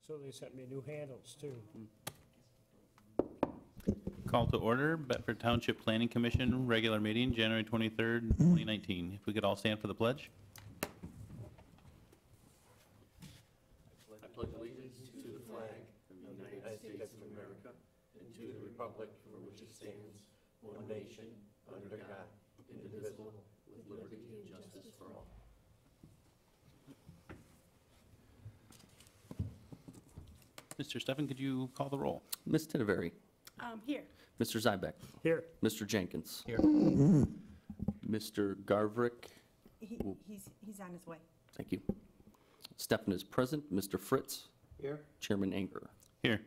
So they sent me new handles, too. Call to order, Bedford Township Planning Commission, regular meeting, January 23rd, 2019. If we could all stand for the pledge. I pledge allegiance to the flag of the United States of America and to the republic for which it stands, one nation, under God, indivisible, with liberty and justice for all. Mr. Steffen, could you call the roll? Ms. Tinnevery. Here. Mr. Zybeck. Here. Mr. Jenkins. Here. Mr. Garvrick. He's on his way. Thank you. Steffen is present. Mr. Fritz. Here. Chairman Anger. Here.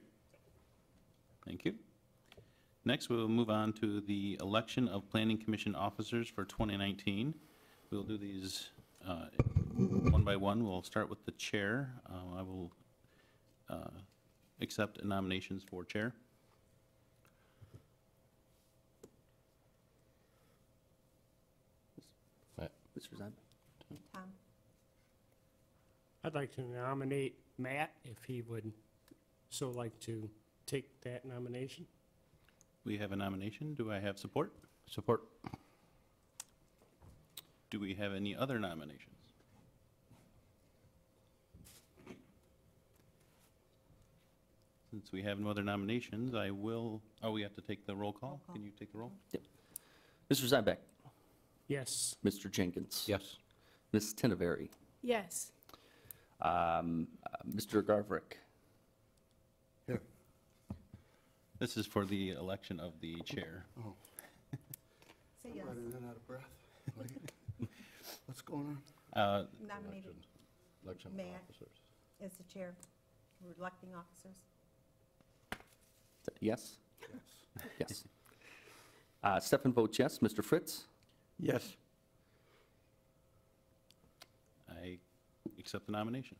Thank you. Next, we'll move on to the election of Planning Commission officers for 2019. We'll do these one by one. We'll start with the chair. I will accept nominations for chair. Mr. Zybeck. Tom? I'd like to nominate Matt, if he would so like to take that nomination. We have a nomination. Do I have support? Support. Do we have any other nominations? Since we have no other nominations, I will, we have to take the roll call. Can you take the roll? Yep. Mr. Zybeck. Yes. Mr. Jenkins. Yes. Ms. Tinnevery. Yes. Mr. Garvrick. Here. This is for the election of the chair. Oh, Say yes. running out of breath. What's going on? Nominated Election Matt. officers. as the chair. We're electing officers. Yes? Yes. Yes. Steffen votes yes. Mr. Fritz? Yes. I accept the nomination.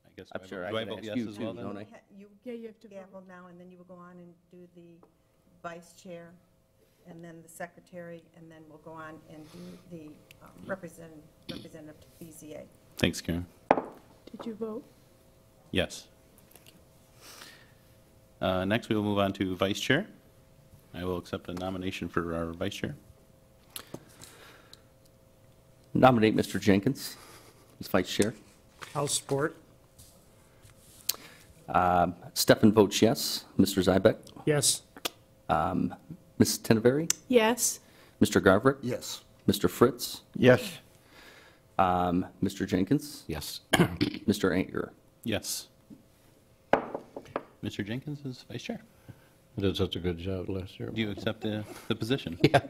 I guess, I'm sure I do I can vote ask yes you as too, well don't then? I? You have to gavel now, and then you will go on and do the vice chair, and then the secretary, and then we'll go on and do the representative to BZA. Thanks, Karen. Did you vote? Yes. Next, we will move on to vice chair. I will accept a nomination for our vice chair. Nominate Mr. Jenkins as vice chair. I'll support. Steffen votes yes. Mr. Zybeck? Yes. Ms. Tinnevery? Yes. Mr. Garvrick? Yes. Mr. Fritz? Yes. Mr. Jenkins? Yes. Mr. Anger? Yes. Mr. Jenkins is vice chair. I did such a good job last year. Do you accept the position? Yeah.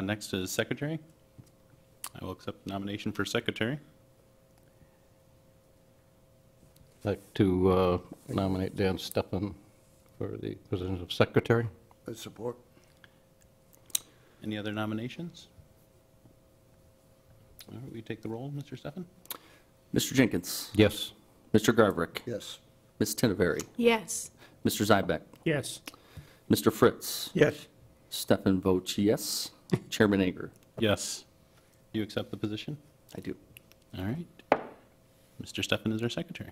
Next is secretary. I will accept nomination for secretary. I'd like to nominate Dan Steffen for the position of secretary. I support. Any other nominations? All right, we take the roll, Mr. Steffen? Mr. Jenkins? Yes. Mr. Garvrick? Yes. Ms. Tinnevery? Yes. Mr. Zybeck? Yes. Mr. Fritz? Yes. Steffen votes yes. Chairman Anger? Yes. Do you accept the position? I do. All right. Mr. Steffen is our secretary.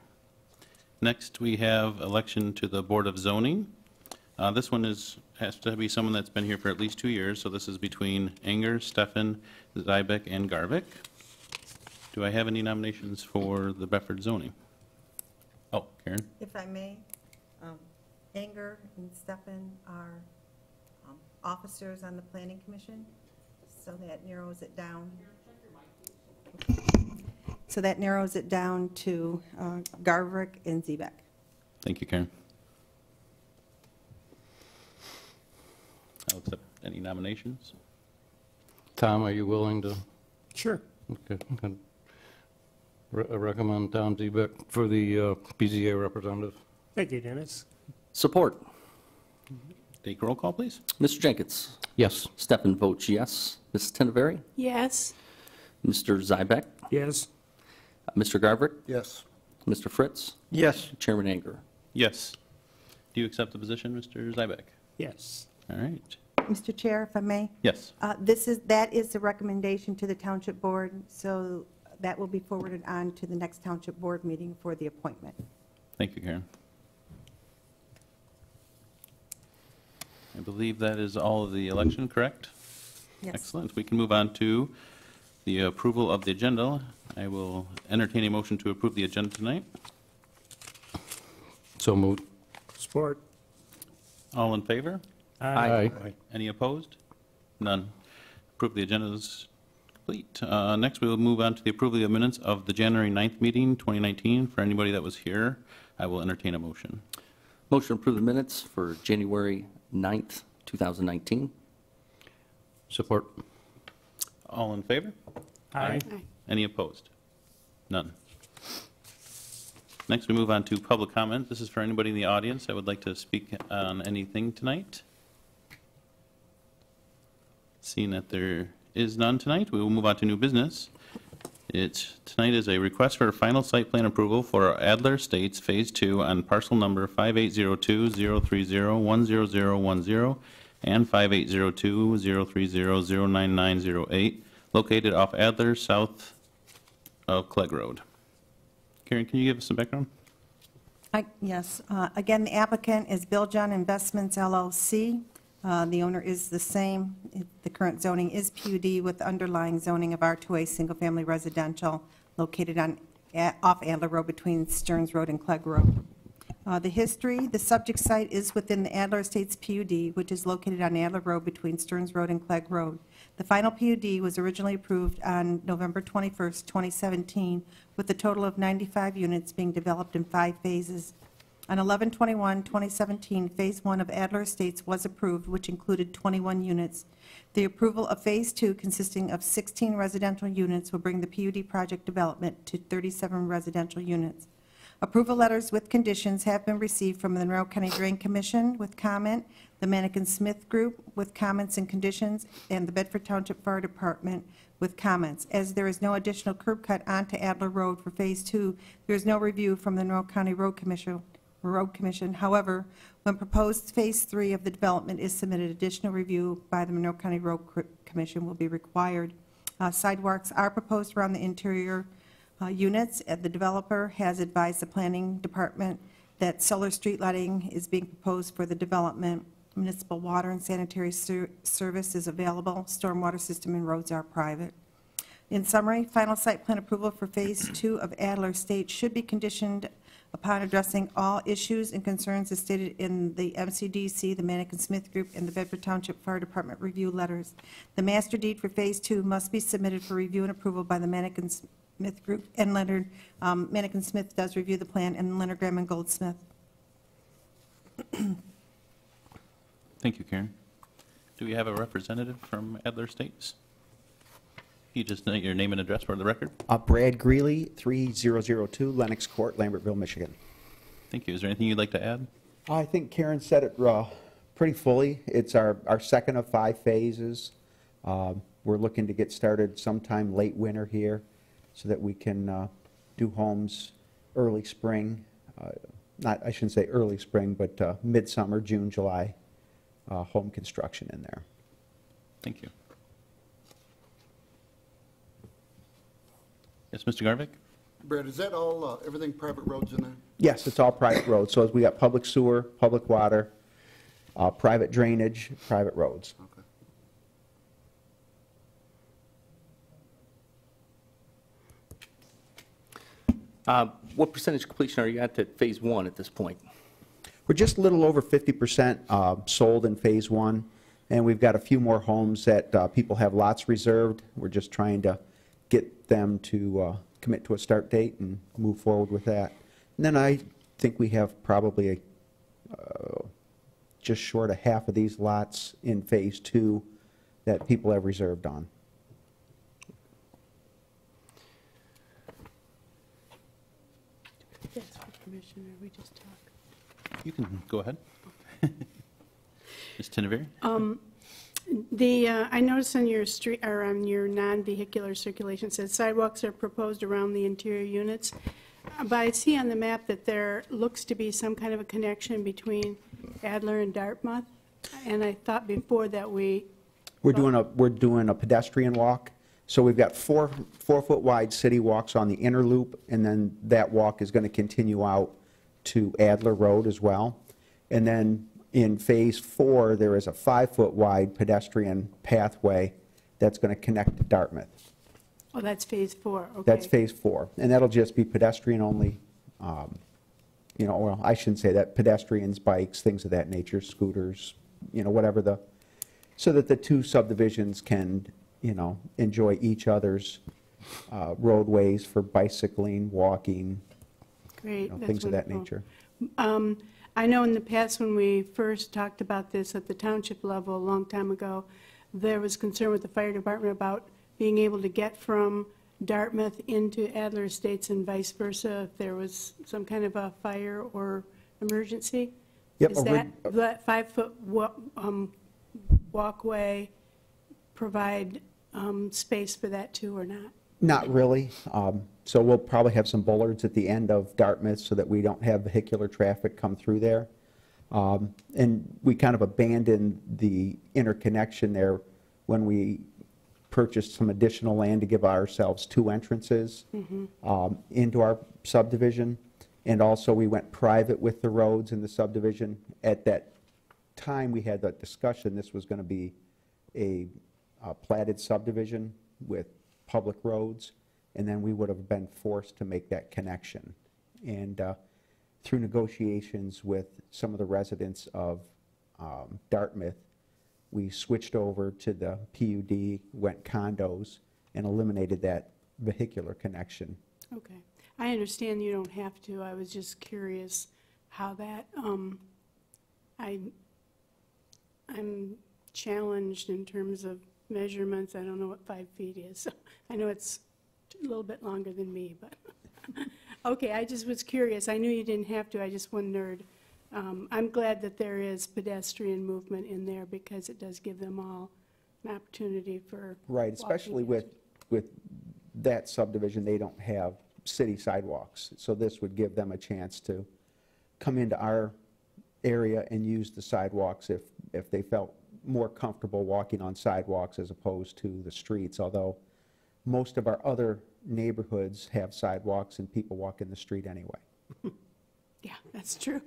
Next, we have election to the Board of Zoning. This one has to be someone that's been here for at least 2 years, so this is between Anger, Steffen, Zybeck, and Garvik. Do I have any nominations for the Bedford Zoning? Oh, Karen? If I may, Anger and Steffen are officers on the Planning Commission, so that narrows it down. So that narrows it down to Garvrick and Zebeck. Thank you, Karen. I'll accept any nominations. Tom, are you willing to? Sure. Okay. I recommend Tom Zebeck for the BZA representative. Thank you, Dennis. Support. Take a roll call, please. Mr. Jenkins? Yes. Steffen votes yes. Ms. Tinnevery? Yes. Mr. Zybeck? Yes. Mr. Garvrick? Yes. Mr. Fritz? Yes. Chairman Anger? Yes. Do you accept the position, Mr. Zybeck? Yes. All right. Mr. Chair, if I may? Yes. That is the recommendation to the Township Board, so that will be forwarded on to the next township board meeting for the appointment. Thank you, Karen. I believe that is all of the election, correct? Yes. Excellent. We can move on to the approval of the agenda. I will entertain a motion to approve the agenda tonight. So moved. Support. All in favor? Aye. Any opposed? None. Approve the agenda is complete. Next, we will move on to the approval of minutes of the January 9th meeting, 2019. For anybody that was here, I will entertain a motion. Motion to approve the minutes for January 9th, 2019. Support. All in favor? Aye. Any opposed? None. Next, we move on to public comment. This is for anybody in the audience that would like to speak on anything tonight. Seeing that there is none tonight, we will move on to new business. Tonight is a request for final site plan approval for ADLER Estates Phase 2 on parcel number 5802-030-10010 and 5802-030-09908, located off ADLER south of CLEGG Road. Karen, can you give us some background? Yes. Again, the applicant is Bill John Investments LLC. The owner is the same. The current zoning is PUD with underlying zoning of R2A single-family residential located off Adler Road between Stearns Road and CLEGG Road. The history, the subject site is within the Adler Estates PUD, which is located on Adler Road between Stearns Road and CLEGG Road. The final PUD was originally approved on November 21st, 2017, with a total of 95 units being developed in 5 phases. On 11/21/2017, Phase 1 of Adler Estates was approved, which included 21 units. The approval of Phase 2, consisting of 16 residential units, will bring the PUD project development to 37 residential units. Approval letters with conditions have been received from the Monroe County Drain Commission with comment, the Manikin Smith Group with comments and conditions, and the Bedford Township Fire Department with comments. As there is no additional curb cut onto Adler Road for Phase 2, there is no review from the Monroe County Road Commission. However, when proposed Phase 3 of the development is submitted, additional review by the Monroe County Road Commission will be required. Sidewalks are proposed around the interior units. The developer has advised the planning department that solar street lighting is being proposed for the development. Municipal water and sanitary service is available. Stormwater system and roads are private. In summary, final site plan approval for Phase 2 of Adler Estates should be conditioned upon addressing all issues and concerns as stated in the MCDC, the Manikin Smith Group, and the Bedford Township Fire Department review letters. The master deed for Phase 2 must be submitted for review and approval by the Manikin Smith Group, and Leonard, Manikin Smith does review the plan, and Leonard Graham and Goldsmith. Thank you, Karen. Do we have a representative from Adler Estates? You just know your name and address for the record. Brad Greeley, 3002 Lenox Court, Lambertville, Michigan. Thank you. Is there anything you'd like to add? I think Karen said it pretty fully. It's our second of 5 phases. We're looking to get started sometime late winter here so that we can do homes early spring. I shouldn't say early spring, but midsummer, June, July, home construction in there. Thank you. Yes, Mr. Garvick? Brad, is that all, everything private roads in there? Yes, it's all private roads. So we got public sewer, public water, private drainage, private roads. Okay. What percentage completion are you at Phase 1 at this point? We're just a little over 50% sold in Phase 1, and we've got a few more homes that people have lots reserved. We're just trying to get them to commit to a start date and move forward with that. And then I think we have probably just short of half of these lots in Phase 2 that people have reserved on. Yes, for Commissioner, we just talked. You can go ahead. Ms. Tinevere? I noticed on your street, or on your non-vehicular circulation, it says sidewalks are proposed around the interior units. But I see on the map that there looks to be some kind of a connection between Adler and Dartmouth. And I thought before that We're doing a pedestrian walk So we've got 4-foot wide city walks on the inner loop, and then that walk is going to continue out to Adler Road as well. And then in Phase 4, there is a 5-foot wide pedestrian pathway that's going to connect to Dartmouth. Oh, that's Phase 4, okay. That's Phase 4, and that'll just be pedestrian only. You know, well, I shouldn't say that, pedestrians, bikes, things of that nature, scooters, you know, whatever the, so that the two subdivisions can, you know, enjoy each other's roadways for bicycling, walking, Great, you know, that's things of that wonderful. nature. I know in the past, when we first talked about this at the township level a long time ago, there was concern with the fire department about being able to get from Dartmouth into Adler Estates and vice versa if there was some kind of a fire or emergency. Yep, Is that 5-foot walkway provide space for that too, or not? Not really. So we'll probably have some bollards at the end of Dartmouth so that we don't have vehicular traffic come through there. And we kind of abandoned the interconnection there when we purchased some additional land to give ourselves 2 entrances into our subdivision. And also, we went private with the roads in the subdivision. At that time we had that discussion, this was going to be a platted subdivision with public roads, and then we would have been forced to make that connection. And through negotiations with some of the residents of Dartmouth, we switched over to the PUD, went condos, and eliminated that vehicular connection. Okay. I understand you don't have to. I was just curious how that, I'm challenged in terms of measurements. I don't know what 5 feet is. I know it's a little bit longer than me, but, okay, I just was curious. I knew you didn't have to. I just wondered. I'm glad that there is pedestrian movement in there because it does give them all an opportunity for Right, especially with that subdivision, they don't have city sidewalks. So this would give them a chance to come into our area and use the sidewalks if they felt more comfortable walking on sidewalks as opposed to the streets, although most of our other neighborhoods have sidewalks and people walk in the street anyway. Yeah, that's true.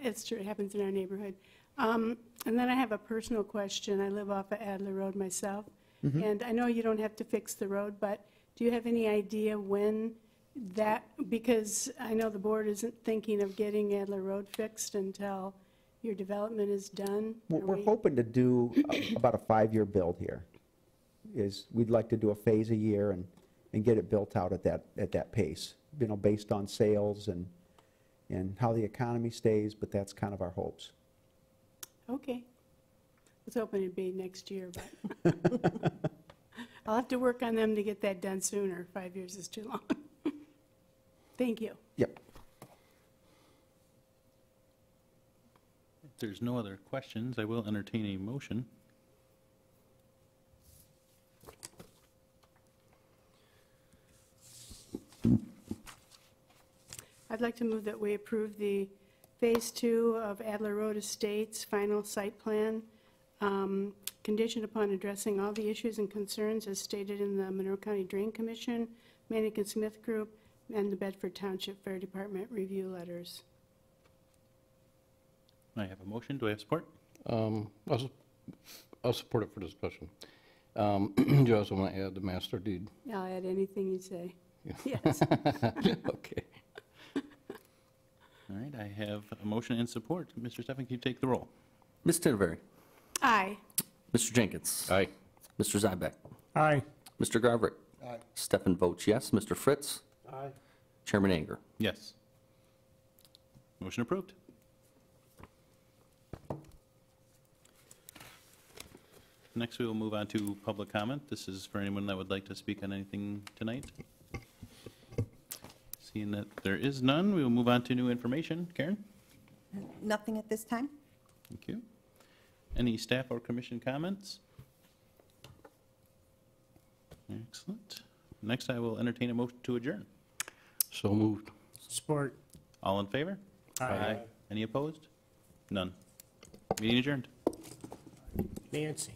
It's true. It happens in our neighborhood. And then I have a personal question. I live off of Adler Road myself. And I know you don't have to fix the road, but do you have any idea when that, because I know the board isn't thinking of getting Adler Road fixed until your development is done? We're hoping to do about a 5-year build here. We'd like to do a phase a year and get it built out at that pace, you know, based on sales and how the economy stays, but that's kind of our hopes. Okay. I was hoping it'd be next year, but I'll have to work on them to get that done sooner. 5 years is too long. Thank you. Yep. If there's no other questions, I will entertain a motion. I'd like to move that we approve the Phase 2 of Adler Road Estates final site plan, conditioned upon addressing all the issues and concerns as stated in the Monroe County Drain Commission, Manick and Smith Group, and the Bedford Township Fire Department review letters. I have a motion. Do I have support? I'll support it for discussion. Do you also want to add the master deed? I'll add anything you say. Yeah. Yes. Okay. All right, I have a motion and support. Mr. Steffen, can you take the roll? Ms. Tinneberry. Aye. Mr. Jenkins. Aye. Mr. Zybeck. Aye. Mr. Garbrick. Aye. Stefan votes yes. Mr. Fritz. Aye. Chairman Anger. Yes. Motion approved. Next, we will move on to public comment. This is for anyone that would like to speak on anything tonight. Seeing that there is none, we will move on to new information. Karen? Nothing at this time? Thank you. Any staff or commission comments? Excellent. Next, I will entertain a motion to adjourn. So moved. Support. All in favor? Aye. Any opposed? None. Meeting adjourned. Nancy.